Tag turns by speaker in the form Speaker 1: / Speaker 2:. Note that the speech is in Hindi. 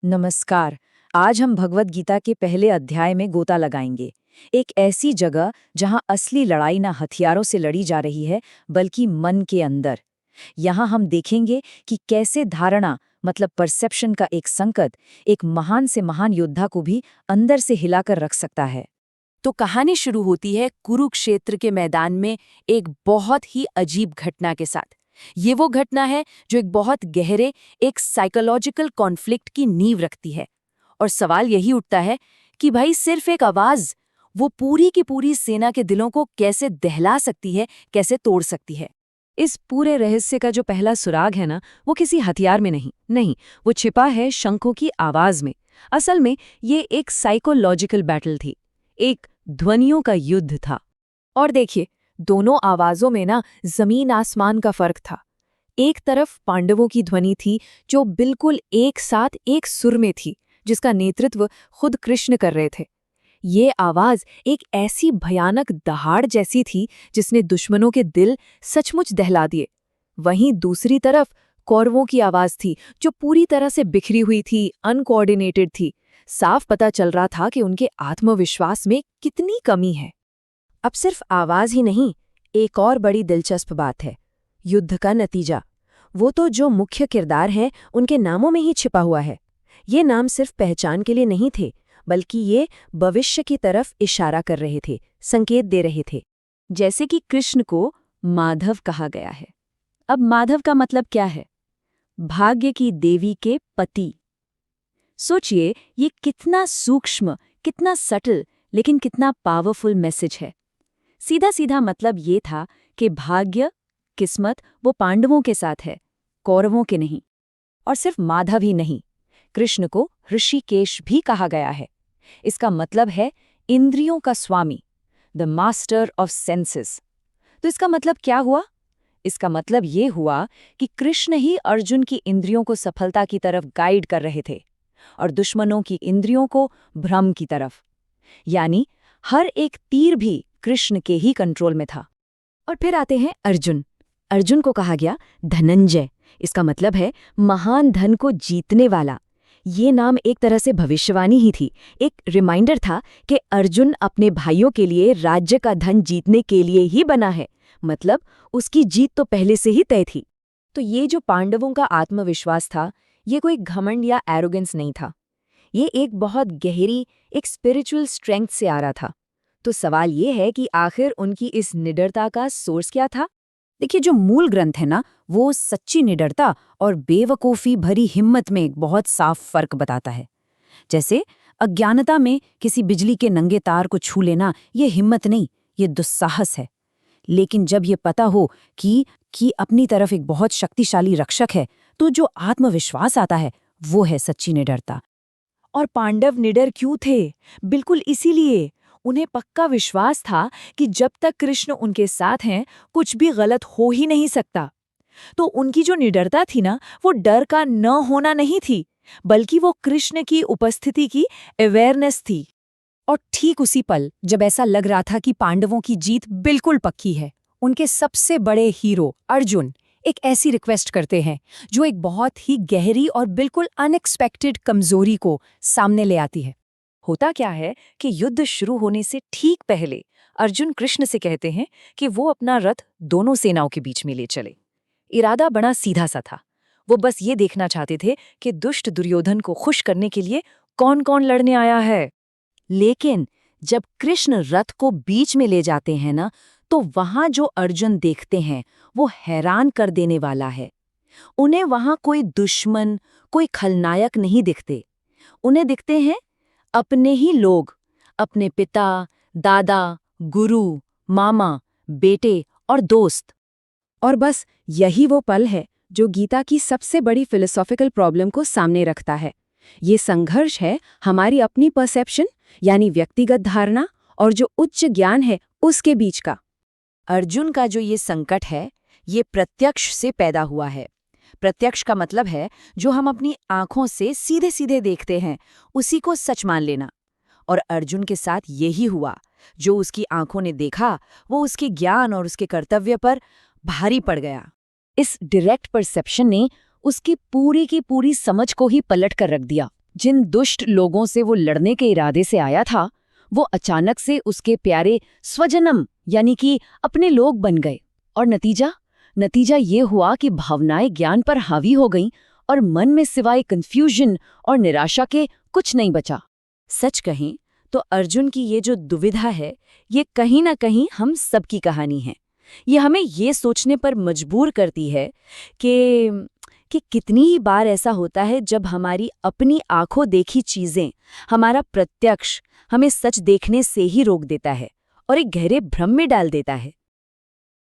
Speaker 1: नमस्कार। आज हम भगवत गीता के पहले अध्याय में गोता लगाएंगे। एक ऐसी जगह जहां असली लड़ाई ना हथियारों से लड़ी जा रही है बल्कि मन के अंदर। यहाँ हम देखेंगे कि कैसे धारणा मतलब परसेप्शन का एक संकट एक महान से महान योद्धा को भी अंदर से हिलाकर रख सकता है।
Speaker 2: तो कहानी शुरू होती है कुरुक्षेत्र के मैदान में एक बहुत ही अजीब घटना के साथ। ये वो घटना है जो एक बहुत गहरे एक साइकोलॉजिकल कॉन्फ्लिक्ट की नींव रखती है। और सवाल यही उठता है कि भाई सिर्फ एक आवाज वो पूरी की पूरी सेना के दिलों को कैसे दहला सकती है, कैसे तोड़ सकती है।
Speaker 1: इस पूरे रहस्य का जो पहला सुराग है ना, वो किसी हथियार में नहीं, वो छिपा है शंखों की आवाज में। असल में ये एक साइकोलॉजिकल बैटल थी, एक ध्वनियों का युद्ध था।
Speaker 2: और देखिए, दोनों आवाजों में ना जमीन आसमान का फर्क था। एक तरफ पांडवों की ध्वनि थी जो बिल्कुल एक साथ एक सुर में थी, जिसका नेतृत्व खुद कृष्ण कर रहे थे। ये आवाज एक ऐसी भयानक दहाड़ जैसी थी जिसने दुश्मनों के दिल सचमुच दहला दिए। वहीं दूसरी तरफ कौरवों की आवाज थी जो पूरी तरह से बिखरी हुई थी, अनकोऑर्डिनेटेड थी। साफ पता चल रहा था कि उनके आत्मविश्वास में कितनी कमी है। अब सिर्फ आवाज ही नहीं, एक और बड़ी दिलचस्प बात है, युद्ध का नतीजा। वो तो जो मुख्य किरदार हैं उनके नामों में ही छिपा हुआ है। ये नाम सिर्फ पहचान के लिए नहीं थे, बल्कि ये भविष्य की तरफ इशारा कर रहे थे, संकेत दे रहे थे। जैसे कि कृष्ण को माधव कहा गया है। अब माधव का मतलब क्या है? भाग्य की देवी के पति। सोचिए, ये कितना सूक्ष्म, कितना सटल, लेकिन कितना पावरफुल मैसेज है। सीधा सीधा मतलब ये था कि भाग्य, किस्मत वो पांडवों के साथ है, कौरवों के नहीं। और सिर्फ माधव ही नहीं, कृष्ण को ऋषिकेश भी कहा गया है। इसका मतलब है इंद्रियों का स्वामी, द मास्टर ऑफ सेंसेस। तो इसका मतलब क्या हुआ? इसका मतलब ये हुआ कि कृष्ण ही अर्जुन की इंद्रियों को सफलता की तरफ गाइड कर रहे थे और दुश्मनों की इंद्रियों को भ्रम की तरफ। यानी हर एक तीर भी कृष्ण के ही कंट्रोल में था। और फिर आते हैं अर्जुन। अर्जुन को कहा गया धनंजय। इसका मतलब है महान धन को जीतने वाला। ये नाम एक तरह से भविष्यवाणी ही थी, एक रिमाइंडर था कि अर्जुन अपने भाइयों के लिए राज्य का धन जीतने के लिए ही बना है। मतलब उसकी जीत तो पहले से ही तय थी। तो ये जो पांडवों का आत्मविश्वास था, ये कोई घमंड या एरोगेंस नहीं था। ये एक बहुत गहरी, एक स्पिरिचुअल स्ट्रेंथ से आ रहा था। तो सवाल ये है कि आखिर उनकी इस निडरता का सोर्स क्या था? देखिए, जो मूल ग्रंथ है ना, वो सच्ची निडरता और बेवकूफ़ी भरी हिम्मत में एक बहुत साफ फर्क बताता है। जैसे अज्ञानता में किसी बिजली के नंगे तार को छू लेना, ये हिम्मत नहीं, ये दुस्साहस है। लेकिन जब ये पता हो कि अपनी तरफ एक बहुत शक्तिशाली रक्षक है, तो जो आत्मविश्वास आता है, वो है सच्ची निडरता। और पांडव निडर क्यों थे? बिल्कुल इसीलिए उन्हें पक्का विश्वास था कि जब तक कृष्ण उनके साथ हैं, कुछ भी गलत हो ही नहीं सकता। तो उनकी जो निडरता थी ना, वो डर का न होना नहीं थी, बल्कि वो कृष्ण की उपस्थिति की अवेयरनेस थी। और ठीक उसी पल, जब ऐसा लग रहा था कि पांडवों की जीत बिल्कुल पक्की है, उनके सबसे बड़े हीरो अर्जुन एक ऐसी रिक्वेस्ट करते हैं जो एक बहुत ही गहरी और बिल्कुल अनएक्सपेक्टेड कमजोरी को सामने ले आती है। होता क्या है कि युद्ध शुरू होने से ठीक पहले अर्जुन कृष्ण से कहते हैं कि वो अपना रथ दोनों सेनाओं के बीच में ले चले। इरादा बड़ा सीधा सा था। वो बस ये देखना चाहते थे कि दुष्ट दुर्योधन को खुश करने के लिए कौन कौन लड़ने आया है। लेकिन जब कृष्ण रथ को बीच में ले जाते हैं ना, तो वहां जो अर्जुन देखते हैं वो हैरान कर देने वाला है। उन्हें वहां कोई दुश्मन, कोई खलनायक नहीं दिखते। उन्हें दिखते हैं अपने ही लोग, अपने पिता, दादा, गुरु, मामा, बेटे और दोस्त। और बस यही वो पल है जो गीता की सबसे बड़ी फिलोसॉफिकल प्रॉब्लम को सामने रखता है। ये संघर्ष है हमारी अपनी परसेप्शन, यानी व्यक्तिगत धारणा, और जो उच्च ज्ञान है उसके बीच का। अर्जुन का जो ये संकट है, ये प्रत्यक्ष से पैदा हुआ है। प्रत्यक्ष का मतलब है जो हम अपनी आंखों से सीधे सीधे देखते हैं, उसी को सच मान लेना। और अर्जुन के साथ यही हुआ। जो उसकी आंखों ने देखा, वो उसके ज्ञान और उसके कर्तव्य पर भारी पड़ गया। इस डायरेक्ट परसेप्शन ने उसकी पूरी की पूरी समझ को ही पलट कर रख दिया।
Speaker 1: जिन दुष्ट लोगों से वो लड़ने के इरादे से आया था, वो अचानक से उसके प्यारे स्वजनम यानी कि अपने लोग बन गए। और नतीजा ये हुआ कि भावनाएं ज्ञान पर हावी हो गईं और मन में सिवाय कंफ्यूजन और निराशा के कुछ नहीं बचा। सच कहें तो अर्जुन की ये जो दुविधा है, ये कहीं ना कहीं हम सबकी कहानी है। ये हमें ये सोचने पर मजबूर करती है कि कितनी ही बार ऐसा होता है जब हमारी अपनी आंखों देखी चीजें, हमारा प्रत्यक्ष हमें सच देखने से ही रोक देता है और एक गहरे भ्रम में डाल देता है।